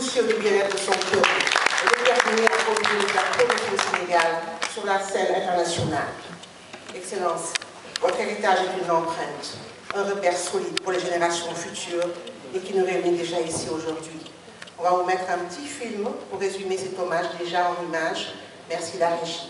soucieux du bien-être de son peuple, et déterminé à conduire la promotion du Sénégal sur la scène internationale. Excellence, votre héritage est une empreinte, un repère solide pour les générations futures et qui nous réunit déjà ici aujourd'hui. On va vous mettre un petit film pour résumer cet hommage déjà en images. Merci la régie.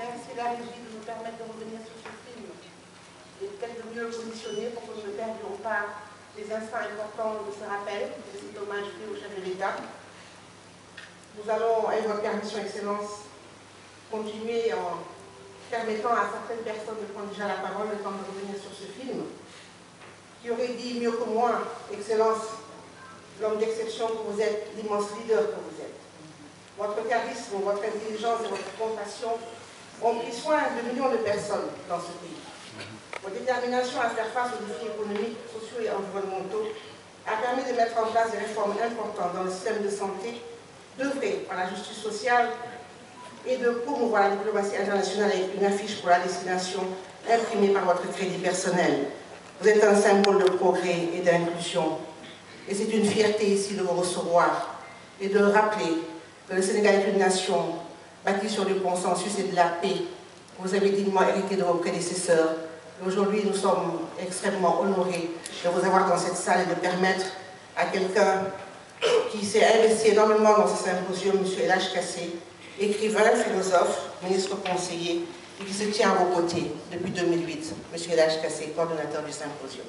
Merci la régie de nous permettre de revenir sur ce film et peut-être de mieux le positionner pour que nous ne perdions pas les instants importants de ce rappel, de cet hommage fait au chef de l'État. Nous allons, avec votre permission, Excellence, continuer en permettant à certaines personnes de prendre déjà la parole, le temps de revenir sur ce film. Qui aurait dit mieux que moi, Excellence, l'homme d'exception que vous êtes, l'immense leader que vous êtes. Votre charisme, votre intelligence et votre compassion ont pris soin de millions de personnes dans ce pays. Votre détermination à faire face aux défis économiques, sociaux et environnementaux a permis de mettre en place des réformes importantes dans le système de santé, d'œuvrer à la justice sociale et de promouvoir la diplomatie internationale avec une affiche pour la destination imprimée par votre crédit personnel. Vous êtes un symbole de progrès et d'inclusion. Et c'est une fierté ici de vous recevoir et de rappeler que le Sénégal est une nation bâtie sur du consensus et de la paix. Vous avez dignement hérité de vos prédécesseurs. Aujourd'hui, nous sommes extrêmement honorés de vous avoir dans cette salle et de permettre à quelqu'un qui s'est investi énormément dans ce symposium, M. El-Hadj Kassé, écrivain, philosophe, ministre conseiller, et qui se tient à vos côtés depuis 2008. M. El-Hadj Kassé, coordonnateur du symposium.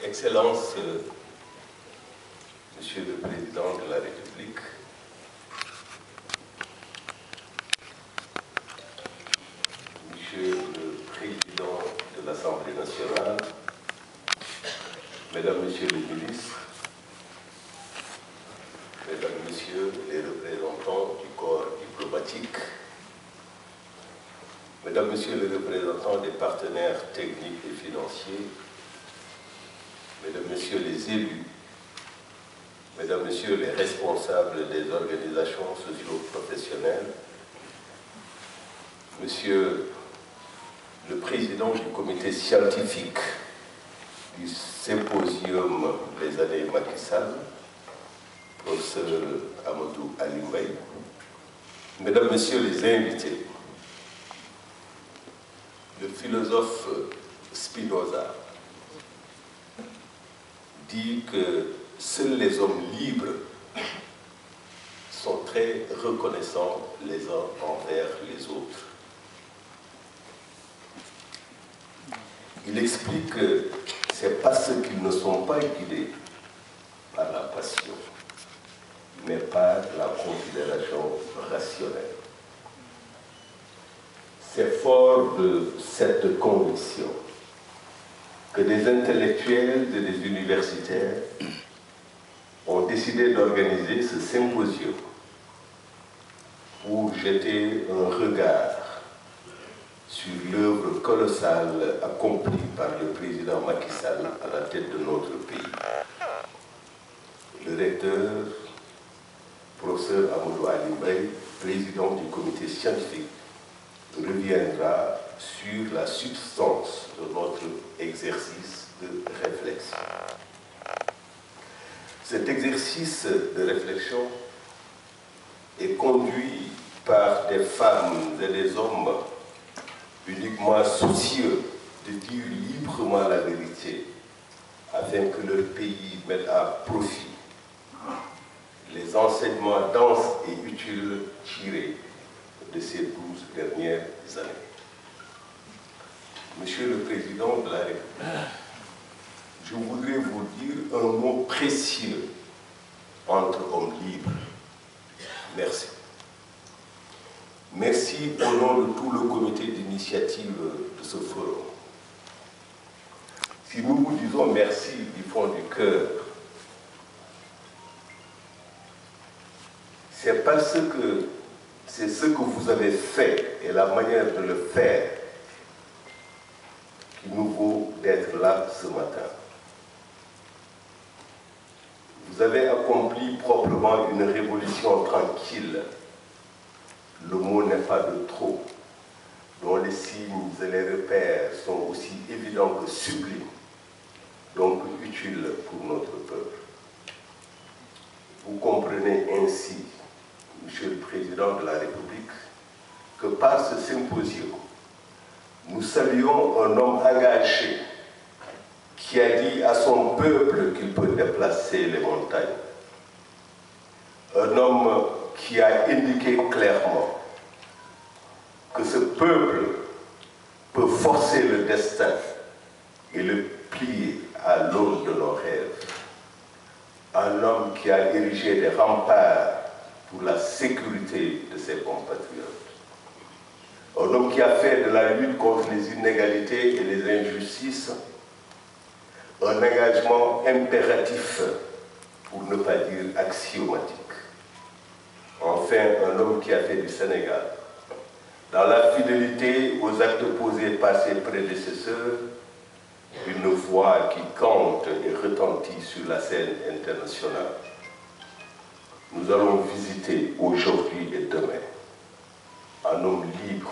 Excellence, Monsieur le Président de la République, Monsieur le Président de l'Assemblée nationale, Mesdames, Messieurs les ministres, Mesdames, Messieurs les représentants du corps diplomatique, Mesdames, Messieurs les représentants des partenaires techniques et financiers, Mesdames, Messieurs les élus, Mesdames, Messieurs les responsables des organisations socio-professionnelles, Monsieur le Président du comité scientifique du symposium Les années Macky Sall, professeur Amadou Alimbey, Mesdames, Messieurs les invités, le philosophe Spinoza dit que seuls les hommes libres sont très reconnaissants les uns envers les autres. Il explique que c'est parce qu'ils ne sont pas guidés par la passion, mais par la considération rationnelle. C'est fort de cette conviction que des intellectuels et des universitaires ont décidé d'organiser ce symposium pour jeter un regard sur l'œuvre colossale accomplie par le président Macky Sall à la tête de notre pays. Le recteur, professeur Amadou Ali Mbaye, président du comité scientifique, reviendra sur la substance de notre exercice de réflexion. Cet exercice de réflexion est conduit par des femmes et des hommes uniquement soucieux de dire librement la vérité afin que leur pays mette à profit les enseignements denses et utiles tirés de ces 12 dernières années. Monsieur le Président de la République, je voudrais vous dire un mot précieux entre hommes libres. Merci. Merci au nom de tout le comité d'initiative de ce forum. Si nous vous disons merci du fond du cœur, c'est parce que c'est ce que vous avez fait et la manière de le faire qui nous vaut d'être là ce matin. Vous avez accompli proprement une révolution tranquille. Le mot n'est pas de trop, dont les signes et les repères sont aussi évidents que sublimes, donc utiles pour notre peuple. Vous comprenez ainsi, Monsieur le Président de la République, que par ce symposium, nous saluons un homme engagé qui a dit à son peuple qu'il peut déplacer les montagnes. Un homme qui a indiqué clairement que ce peuple peut forcer le destin et le plier à l'aune de nos rêves. Un homme qui a érigé des remparts pour la sécurité de ses compatriotes. Un homme qui a fait de la lutte contre les inégalités et les injustices un engagement impératif, pour ne pas dire axiomatique. Enfin, un homme qui a fait du Sénégal, dans la fidélité aux actes posés par ses prédécesseurs, une voix qui compte et retentit sur la scène internationale. Nous allons visiter aujourd'hui et demain un homme libre,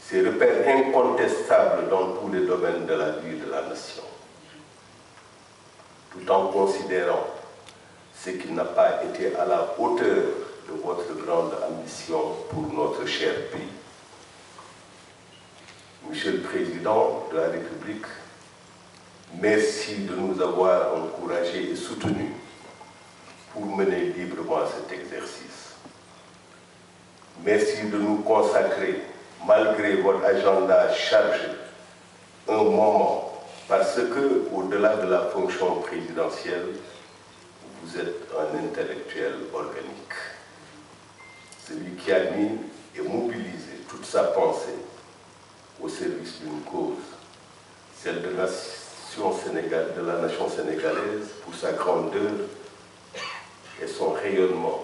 ses repères incontestables dans tous les domaines de la vie de la nation, tout en considérant ce qui n'a pas été à la hauteur de votre grande ambition pour notre cher pays. Monsieur le Président de la République, merci de nous avoir encouragés et soutenus pour mener librement cet exercice. Merci de nous consacrer, malgré votre agenda chargé, un moment, parce que, au-delà de la fonction présidentielle, vous êtes un intellectuel organique. Celui qui a mis et mobilisé toute sa pensée au service d'une cause, celle de la nation sénégalaise pour sa grandeur et son rayonnement,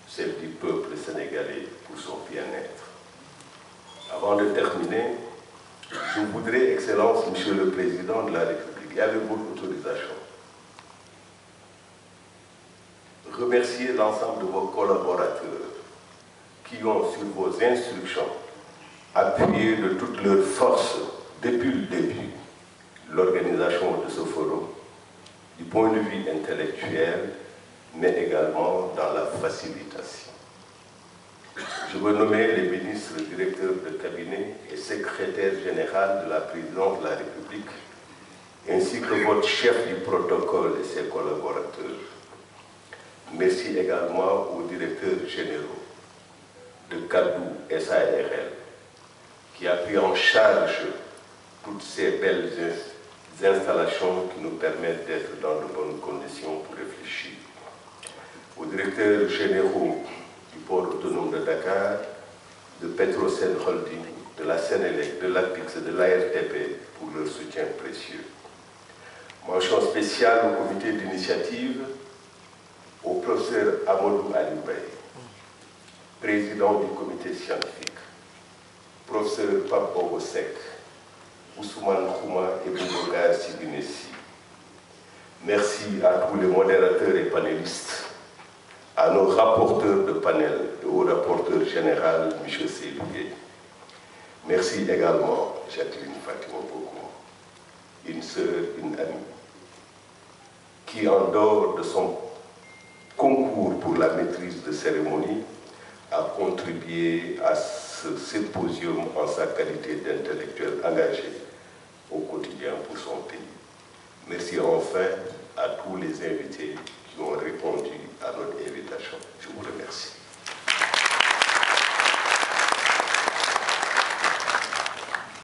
celle du peuple sénégalais pour son bien-être. Avant de terminer, je voudrais, Excellence, Monsieur le Président de la République, et avec votre autorisation, remercier l'ensemble de vos collaborateurs qui ont, sur vos instructions, appuyé de toute leur force, depuis le début, l'organisation de ce forum, du point de vue intellectuel, mais également dans la facilitation. Je veux nommer les ministres, directeurs de cabinet et secrétaire général de la présidence de la République, ainsi que votre chef du protocole et ses collaborateurs. Merci également aux directeurs généraux de Kadou SARL, qui a pris en charge toutes ces belles installations qui nous permettent d'être dans de bonnes conditions pour réfléchir. Aux directeurs généraux du port autonome de Dakar, de Petrosen Holding, de la Sénélec, de l'APIX et de l'ARTP pour leur soutien précieux. Mention spéciale au comité d'initiative, au professeur Amadou Ali Mbaye, président du comité scientifique, professeur Pape Obosek, Ousmane Khouma et Boubacar Sibinessi. Merci à tous les modérateurs et panélistes, à nos rapporteurs de panel, au rapporteur général, M. Sélougué. Merci également, Jacqueline Fatima Boko, une sœur, une amie, qui en dehors de son concours pour la maîtrise de cérémonie, a contribué à ce symposium en sa qualité d'intellectuel engagé au quotidien pour son pays. Merci enfin à tous les invités